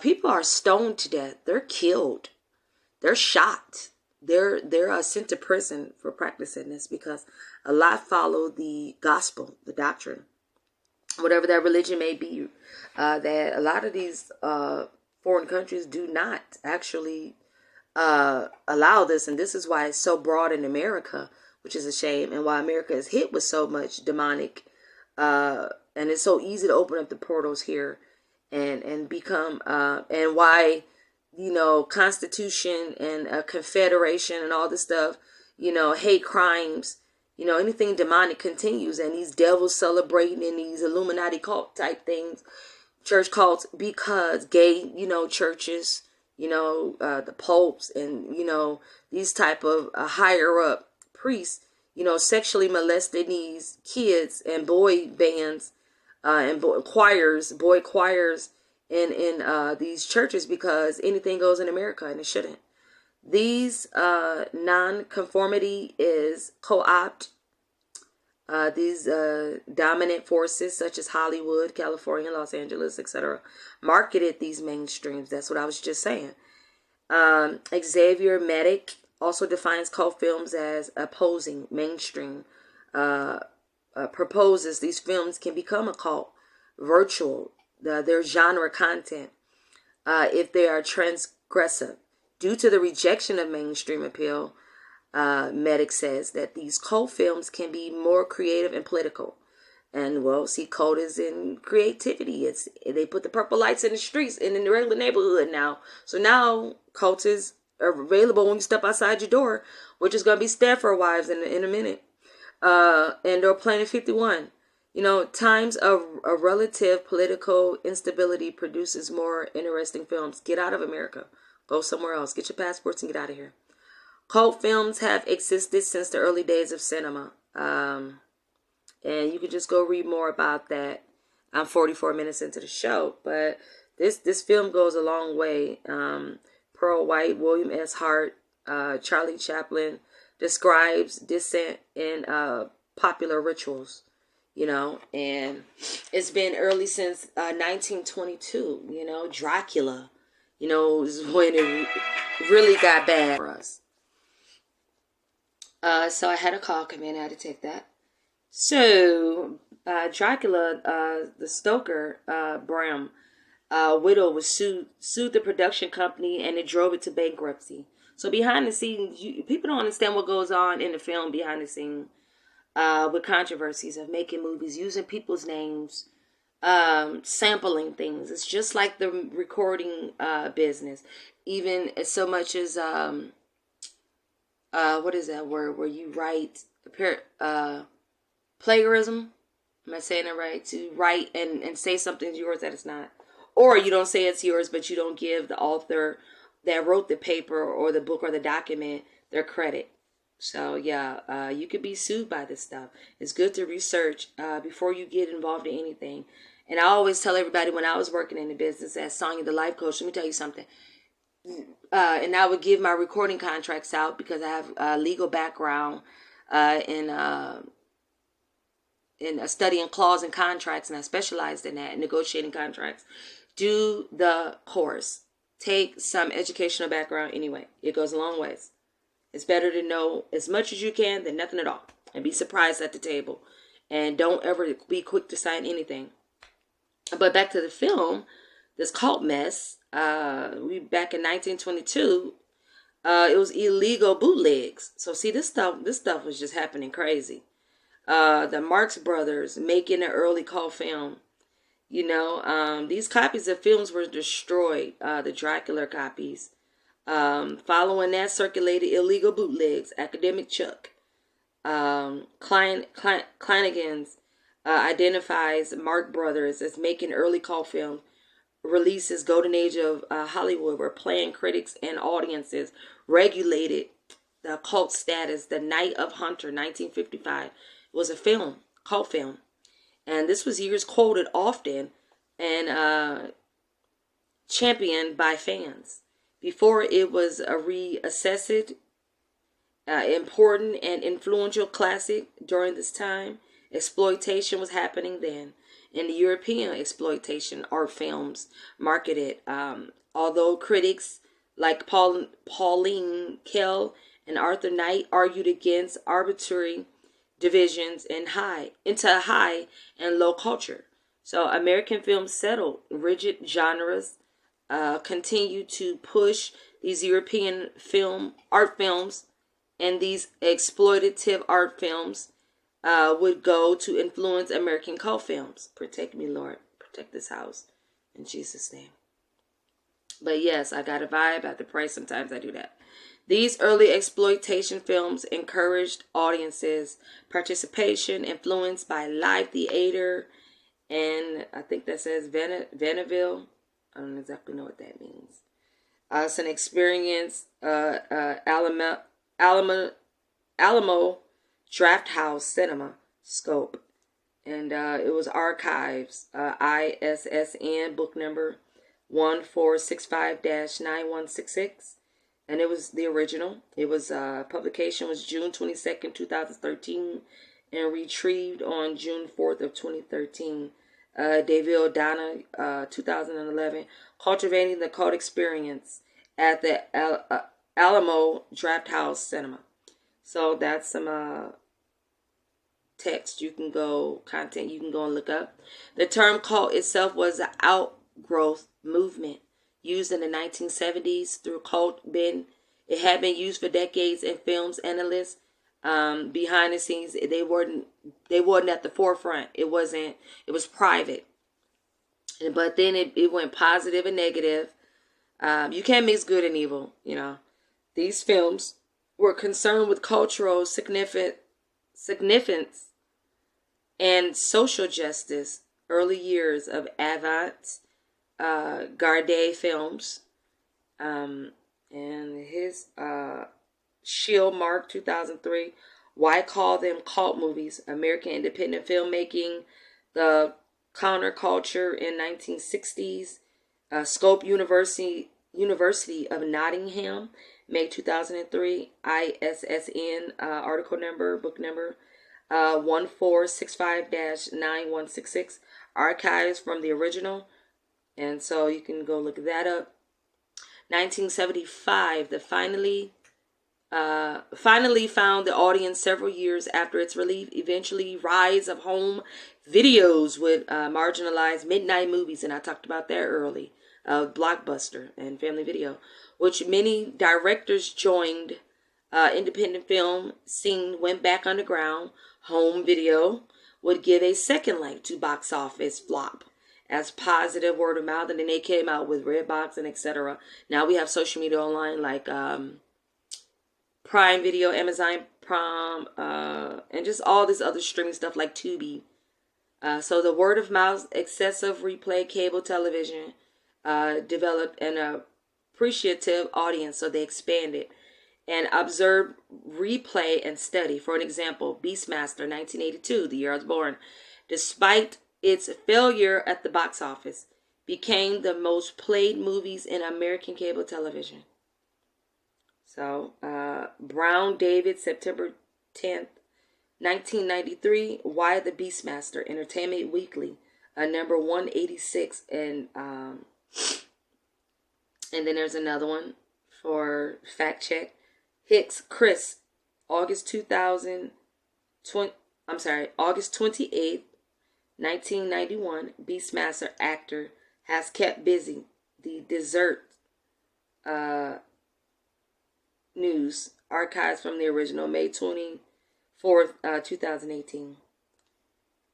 people are stoned to death. They're killed. They're shot. They're sent to prison for practicing this, because a lot follow the gospel, the doctrine, whatever that religion may be. That a lot of these foreign countries do not actually allow this, and this is why it's so broad in America, which is a shame, and why America is hit with so much demonic, and it's so easy to open up the portals here and become, and why, Constitution and Confederation and all this stuff, hate crimes, anything demonic continues, and these devils celebrating in these Illuminati cult type things, church cults, because gay, churches, the popes and, these type of higher up priests, sexually molesting these kids and boy bands and boy choirs in these churches, because anything goes in America and it shouldn't. These non-conformity is co-opt these dominant forces such as Hollywood, California, Los Angeles, etc. marketed these mainstreams. That's what I was just saying. Xavier Medic also defines cult films as opposing mainstream. Proposes these films can become a cult, virtual, their genre content, if they are transgressive. Due to the rejection of mainstream appeal, Medic says that these cult films can be more creative and political. And, well, see, cult is in creativity. They put the purple lights in the streets and in the regular neighborhood now. So now cults are available when you step outside your door, which is going to be Stepford Wives in a minute. And or Planet 51. Times of a relative political instability produces more interesting films. Get out of America. Go somewhere else. Get your passports and get out of here. Cult films have existed since the early days of cinema. And you can just go read more about that. I'm 44 minutes into the show, but this film goes a long way. Pearl White, William S. Hart, Charlie Chaplin describes dissent in popular rituals, and it's been early since 1922, Dracula, is when it really got bad for us. So I had a call come in, I had to take that. So, Dracula, the Stoker, Bram, widow was sued the production company, and it drove it to bankruptcy. So behind the scenes, people don't understand what goes on in the film behind the scenes with controversies of making movies, using people's names, sampling things. It's just like the recording business, even as so much as what is that word where you write plagiarism? Am I saying it right? To write and say something's yours that it's not. Or you don't say it's yours, but you don't give the author that wrote the paper or the book or the document their credit. So, yeah, you could be sued by this stuff. It's good to research before you get involved in anything. And I always tell everybody when I was working in the business as Sonya, the life coach, let me tell you something. And I would give my recording contracts out because I have a legal background in studying clause and contracts, and I specialized in that, in negotiating contracts. Do the course. Take some educational background anyway. It goes a long ways. It's better to know as much as you can than nothing at all. And be surprised at the table. And don't ever be quick to sign anything. But back to the film, this cult mess, back in 1922, it was illegal bootlegs. So see, this stuff was just happening crazy. The Marx Brothers making an early cult film. These copies of films were destroyed, the Dracula copies. Following that, circulated illegal bootlegs. Academic Chuck Kleinigans identifies Marx Brothers as making early cult films. Releases golden age of Hollywood, where playing critics and audiences regulated the cult status. The Night of Hunter, 1955, was a film, cult film. And this was years quoted often and championed by fans. Before it was a reassessed, important and influential classic during this time. Exploitation was happening then. In the European exploitation art films marketed, although critics like Pauline Kael and Arthur Knight argued against arbitrary divisions into high and low culture. So American films settled rigid genres, continue to push these European art films, and these exploitative art films would go to influence American cult films. Protect me, Lord. Protect this house. In Jesus' name. But yes, I got a vibe at the price. Sometimes I do that. These early exploitation films encouraged audiences' participation, influenced by live theater, and I think that says Vanderbilt. I don't exactly know what that means. It's an experience, Alamo Drafthouse Cinema Scope, and it was Archives, ISSN book number 1465-9166, and it was the original. It was publication was June 22nd, 2013, and retrieved on June 4th of 2013. David Donna, 2011, Cultivating the Cult Experience at the Alamo Drafthouse Cinema. So that's some text content you can go and look up. The term cult itself was an outgrowth movement used in the 1970s through cult bin. It had been used for decades in films. Analysts behind the scenes, they weren't at the forefront. It was private. But then it went positive and negative. You can't mix good and evil, These films were concerned with cultural significance and social justice. Early years of avant-garde films, and his Shield Mark 2003. Why call them cult movies? American independent filmmaking, the counterculture in 1960s. Scope University University of Nottingham, May 2003, ISSN article number, book number 1465-9166, archives from the original. And so you can go look that up. 1975, the finally found the audience several years after its release. Eventually, rise of home videos would marginalize midnight movies, and I talked about that early. Blockbuster and Family Video, which many directors joined. Independent film scene went back underground. Home video would give a second life to box office flop as positive word of mouth, and then they came out with Redbox and etc. Now we have social media online like Prime Video, Amazon Prime, and just all this other streaming stuff like Tubi. So the word of mouth, excessive replay cable television developed an appreciative audience, so they expanded and observed, replay, and study. For an example, Beastmaster, 1982, the year I was born, despite its failure at the box office, became the most played movies in American cable television. So, Brown David, September 10th, 1993, Why the Beastmaster, Entertainment Weekly, number 186, and then there's another one for fact check. Hicks Chris, August 28th, 1991, Beastmaster actor has kept busy. The Desert News, archives from the original, May 24th, 2018.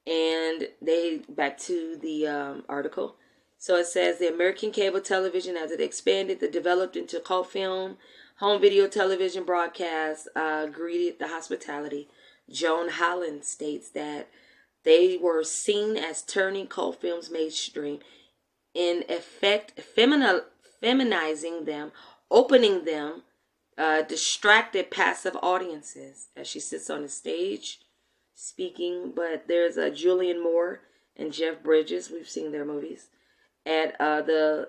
And they, back to the article. So it says, the American cable television, as it expanded, that developed into cult film, home video television broadcast, greeted the hospitality. Joan Holland states that they were seen as turning cult films mainstream, in effect feminizing them, opening them, distracted passive audiences as she sits on the stage speaking. But there's Julianne Moore and Jeff Bridges. We've seen their movies at the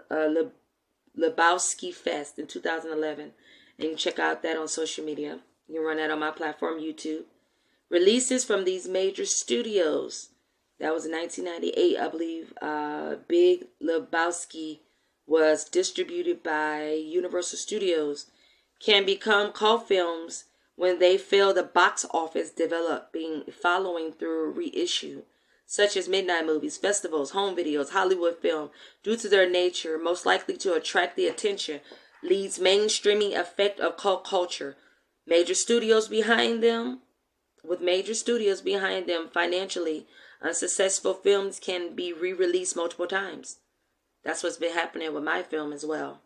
Lebowski Fest in 2011. And you can check out that on social media. You can run that on my platform, YouTube. Releases from these major studios. That was in 1998, I believe. Big Lebowski was distributed by Universal Studios. Can become cult films when they fail the box office, developing following through reissue, such as midnight movies, festivals, home videos, Hollywood film, due to their nature, most likely to attract the attention, leads mainstreaming effect of cult culture. Major studios behind them, financially, unsuccessful films can be re-released multiple times. That's what's been happening with my film as well.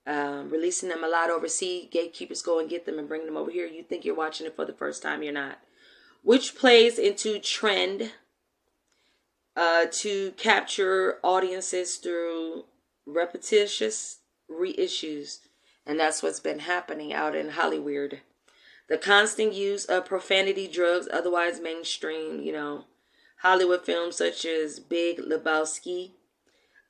Releasing them a lot overseas. Gatekeepers go and get them and bring them over here. You think you're watching it for the first time, you're not. Which plays into trend to capture audiences through repetitious reissues. And that's what's been happening out in Hollywood. The constant use of profanity, drugs, otherwise mainstream, Hollywood films such as Big Lebowski,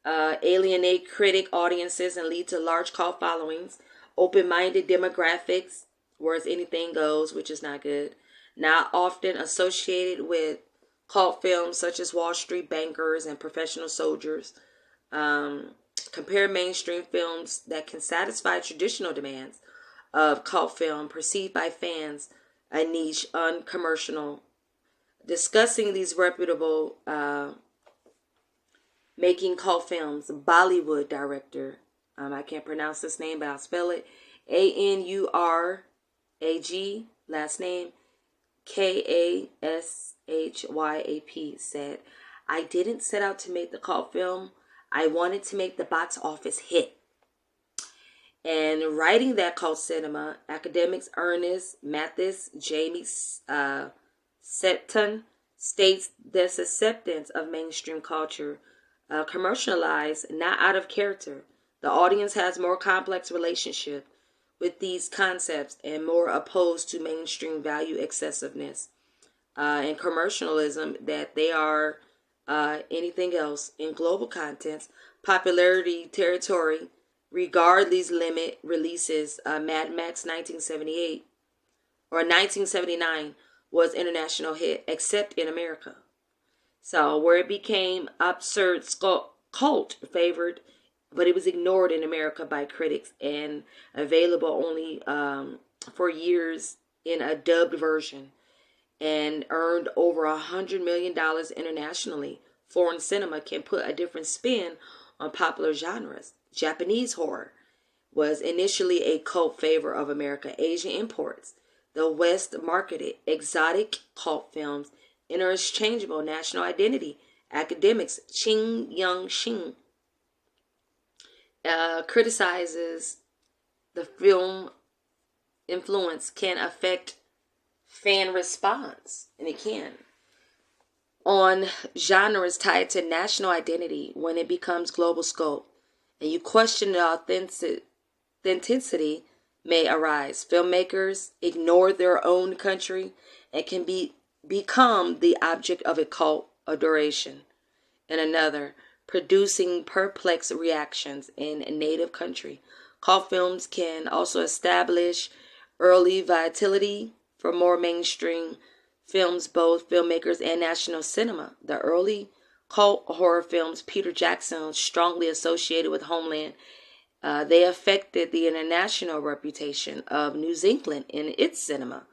alienate critic audiences and lead to large cult followings, open-minded demographics, whereas anything goes, which is not good. Now often associated with cult films such as Wall Street Bankers and Professional Soldiers. Compare mainstream films that can satisfy traditional demands of cult film, perceived by fans a niche, uncommercial. Discussing these reputable making cult films, Bollywood director, I can't pronounce this name, but I'll spell it, Anurag, last name Kashyap, said, I didn't set out to make the cult film. I wanted to make the box office hit. And writing that cult cinema, academics Ernest Mathis, Jamie Septon states this acceptance of mainstream culture commercialized, not out of character. The audience has more complex relationship with these concepts and more opposed to mainstream value excessiveness and commercialism that they are anything else in global contents, popularity territory, regardless limit releases. Mad Max 1978 or 1979 was international hit, except in America. So where it became absurd cult favored, but it was ignored in America by critics and available only for years in a dubbed version, and earned over $100 million internationally. Foreign cinema can put a different spin on popular genres. Japanese horror was initially a cult favorite of America. Asian imports. The West marketed exotic cult films, interchangeable national identity. Academics Ching Young Shin criticizes the film influence can affect fan response, and it can, on genres tied to national identity when it becomes global scope, and you question the authenticity may arise. Filmmakers ignore their own country and can become the object of a cult adoration in another, producing perplexed reactions in a native country. Cult films can also establish early vitality for more mainstream films, both filmmakers and national cinema. The early cult horror films Peter Jackson strongly associated with Homeland, they affected the international reputation of New Zealand in its cinema.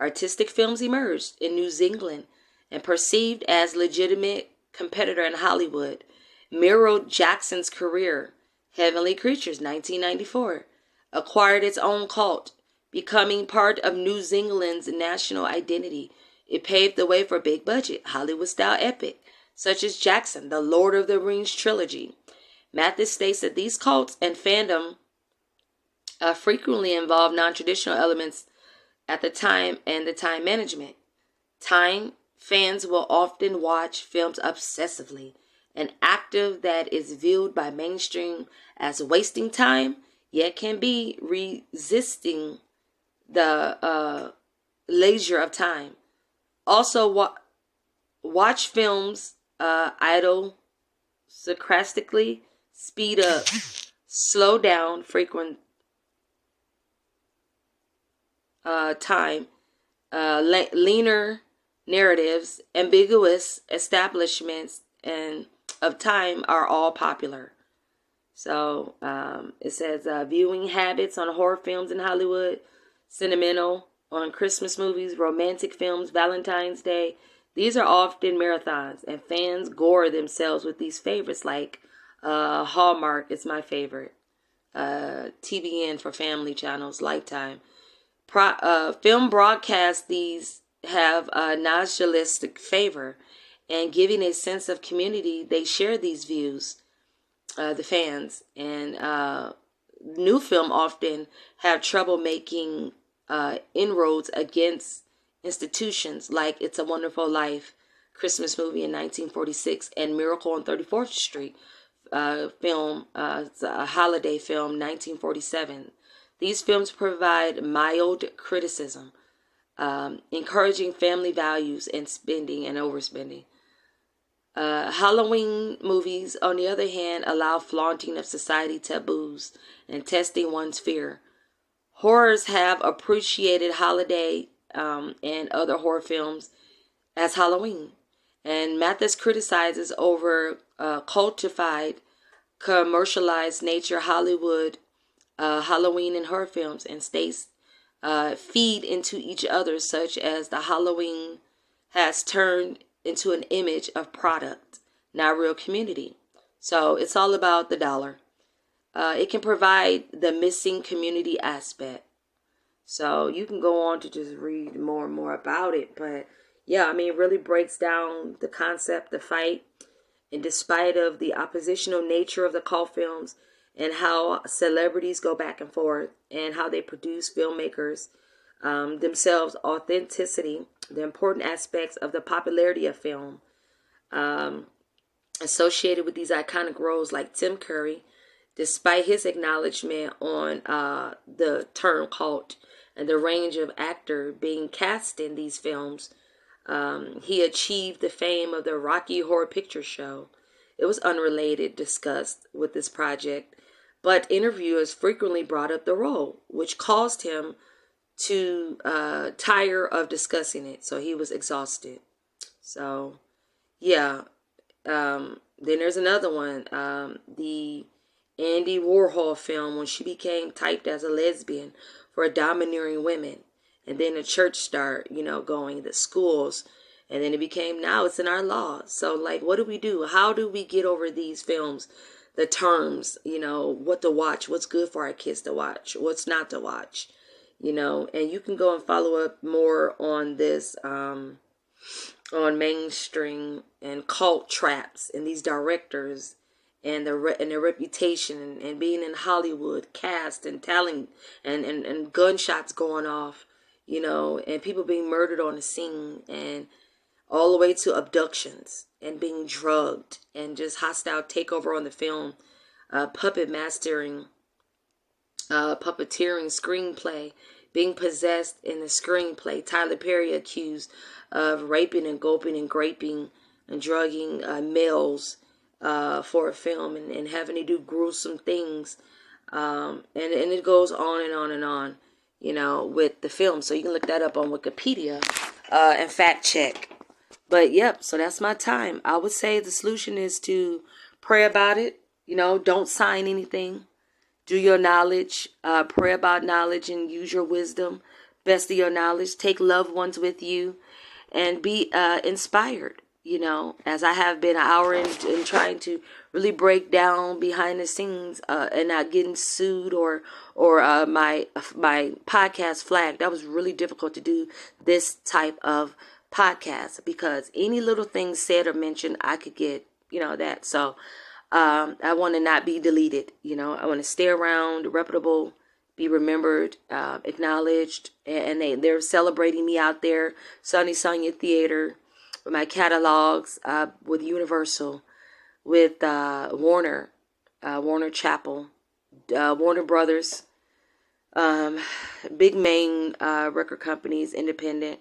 Artistic films emerged in New Zealand and perceived as legitimate competitor in Hollywood, mirrored Jackson's career. Heavenly Creatures, 1994, acquired its own cult, becoming part of New Zealand's national identity. It paved the way for big-budget, Hollywood-style epic, such as Jackson, the Lord of the Rings trilogy. Mathis states that these cults and fandom frequently involve non-traditional elements at the time and the time management. Fans will often watch films obsessively, an active that is viewed by mainstream as wasting time, yet can be resisting the leisure of time. Also, watch films idle, sarcastically, speed up, slow down, frequent time, leaner narratives, ambiguous establishments, and of time are all popular. So it says viewing habits on horror films in Hollywood, sentimental on Christmas movies, romantic films, Valentine's Day. These are often marathons, and fans gore themselves with these favorites, like Hallmark is my favorite, TBN for family channels, Lifetime. Film broadcasts these have a nostalgic favor, and giving a sense of community, they share these views, the fans. And new film often have trouble making inroads against institutions like It's a Wonderful Life, Christmas movie in 1946, and Miracle on 34th Street film, it's a holiday film, 1947. These films provide mild criticism, encouraging family values and spending and overspending. Halloween movies, on the other hand, allow flaunting of society taboos and testing one's fear. Horrors have appreciated holiday and other horror films as Halloween. And Mathis criticizes over cultified, commercialized nature Hollywood Halloween and horror films, and states feed into each other, such as the Halloween has turned into an image of product, not real community. So it's all about the dollar. It can provide the missing community aspect. So you can go on to just read more and more about it. But yeah, I mean, it really breaks down the concept, the fight, and despite of the oppositional nature of the cult films, and how celebrities go back and forth, and how they produce filmmakers themselves, authenticity, the important aspects of the popularity of film associated with these iconic roles, like Tim Curry, despite his acknowledgement on the term cult and the range of actor being cast in these films, he achieved the fame of the Rocky Horror Picture Show. It was unrelated, discussed with this project. but interviewers frequently brought up the role, which caused him to tire of discussing it. So he was exhausted. So, yeah. Then there's another one. The Andy Warhol film, when she became typed as a lesbian for domineering women. And then the church started, going, the schools. And then it became, now it's in our law. So, like, what do we do? How do we get over these films? The terms, what to watch, what's good for our kids to watch, what's not to watch, and you can go and follow up more on this, on mainstream and cult traps and these directors and their reputation and being in Hollywood, cast and talent and gunshots going off, and people being murdered on the scene, and all the way to abductions and being drugged and just hostile takeover on the film, puppeteering screenplay, being possessed in the screenplay. Tyler Perry accused of raping and gulping and graping and drugging males for a film and having to do gruesome things. And it goes on and on and on, with the film. So you can look that up on Wikipedia and fact check. But yep, so that's my time. I would say the solution is to pray about it. Don't sign anything. Do your knowledge. Pray about knowledge and use your wisdom. Best of your knowledge. Take loved ones with you. And be inspired. As I have been an hour in trying to really break down behind the scenes and not getting sued or my podcast flagged. That was really difficult to do this type of podcast, because any little thing said or mentioned, I could get, that. So I want to not be deleted. I want to stay around, reputable, be remembered, acknowledged, and they're celebrating me out there. Sonysonya Theater, with my catalogs, with Universal, with Warner Chapel, Warner Brothers, big main record companies, independent.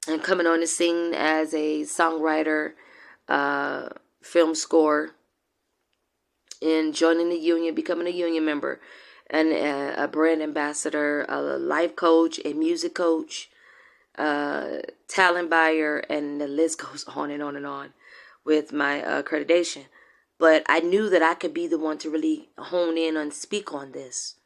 And coming on the scene as a songwriter, film score, and joining the union, becoming a union member, and a brand ambassador, a life coach, a music coach, talent buyer, and the list goes on and on and on with my accreditation. But I knew that I could be the one to really hone in and speak on this.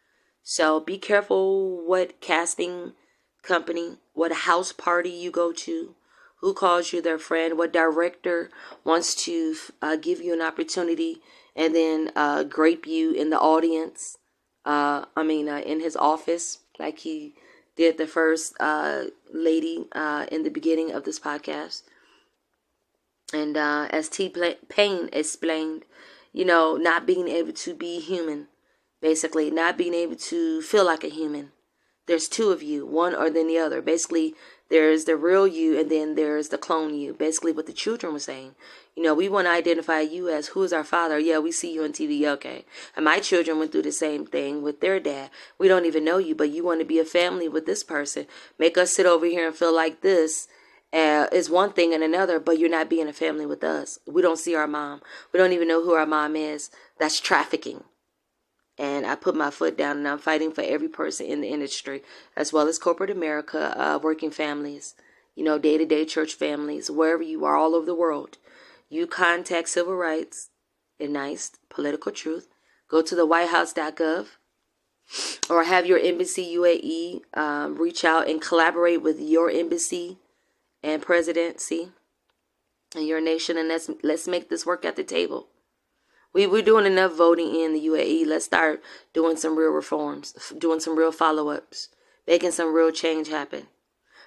So be careful what casting company, what house party you go to, who calls you their friend, what director wants to give you an opportunity and then grape you in the audience, in his office, like he did the first lady in the beginning of this podcast. And as T-Pain explained, not being able to be human, basically not being able to feel like a human. There's two of you, one or then the other. Basically, there's the real you and then there's the clone you. Basically, what the children were saying. We want to identify you as, who is our father? Yeah, we see you on TV. Okay. And my children went through the same thing with their dad. We don't even know you, but you want to be a family with this person. Make us sit over here and feel like this is one thing and another, but you're not being a family with us. We don't see our mom. We don't even know who our mom is. That's trafficking. And I put my foot down and I'm fighting for every person in the industry, as well as corporate America, working families, day-to-day church families, wherever you are, all over the world. You contact Civil Rights, enised, Political Truth. Go to the Whitehousegov or have your embassy UAE reach out and collaborate with your embassy and presidency and your nation. And let's make this work at the table. We're doing enough voting in the UAE. Let's start doing some real reforms, doing some real follow-ups, making some real change happen.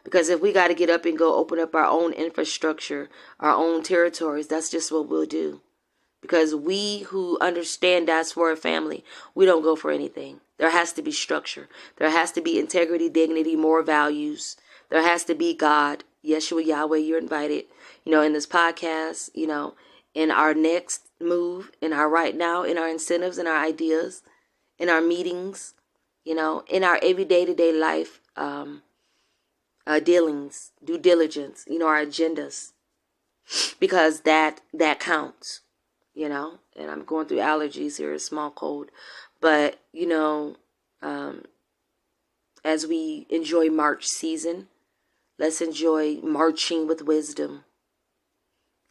Because if we got to get up and go open up our own infrastructure, our own territories, that's just what we'll do. Because we who understand diaspora family, we don't go for anything. There has to be structure. There has to be integrity, dignity, moral values. There has to be God. Yeshua, Yahweh, you're invited, in this podcast, in our next move, in our right now, in our incentives, in our ideas, in our meetings, in our everyday to day life dealings, due diligence, our agendas, because that counts. you know, and I'm going through allergies here, a small cold. But, you know, as we enjoy March season, let's enjoy marching with wisdom.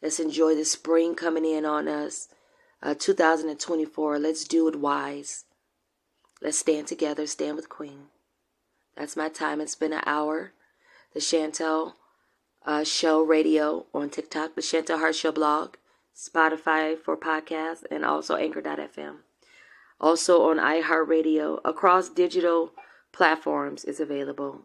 Let's enjoy the spring coming in on us. 2024, let's do it wise. Let's stand together, stand with Queen. That's my time. It's been an hour. The Chantel Show Radio on TikTok, the TheShantelheartshowblog, Spotify for podcasts, and also Anchor.fm. Also on iHeartRadio, across digital platforms is available.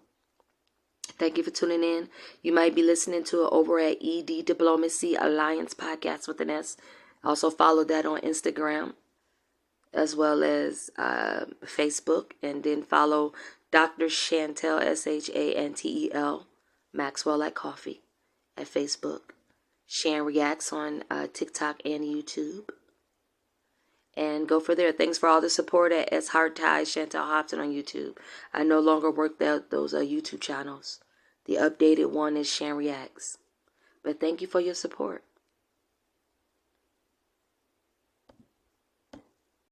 Thank you for tuning in. You might be listening to it over at ED Diplomacy Alliance Podcast with an S. Also follow that on Instagram as well as Facebook. And then follow Dr. Shantel, Shantel, Maxwell like coffee at Facebook. Shan Reacts on TikTok and YouTube. And go for there. Thanks for all the support at S. Hard Ties, Chantel Hopton on YouTube. I no longer work those YouTube channels. The updated one is Shan Reacts. But thank you for your support.